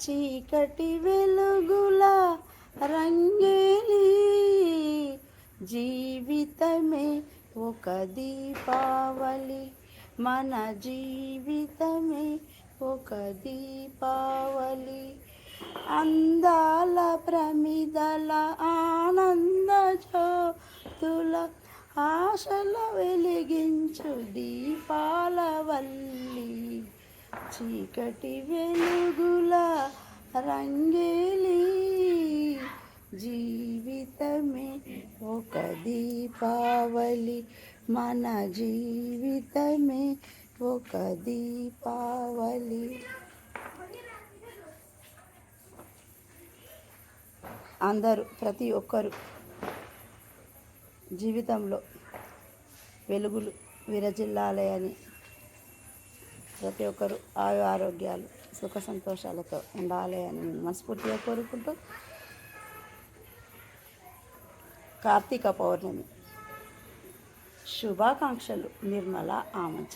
చీకటి వెలుగుల రంగేలి జీవితమే ఒక దీపావళి, మన జీవితమే ఒక దీపావళి. అందాల ప్రమిదల ఆనంద జ్యోతుల ఆశల వెలిగించు దీపాల వల్లి. చీకటి వెలుగుల రంగేలి జీవితమే ఒక దీపావళి, మన జీవితమే ఒక దీపావళి. అందరూ ప్రతి ఒక్కరు జీవితంలో వెలుగులు విరజిల్లాలని ప్రతి ఒక్కరు ఆయు ఆరోగ్యాలు సుఖ సంతోషాలతో ఉండాలి అని మనస్ఫూర్తిగా కోరుకుంటూ, కార్తీక పౌర్ణమి శుభాకాంక్షలు. నిర్మల ఆమంచ.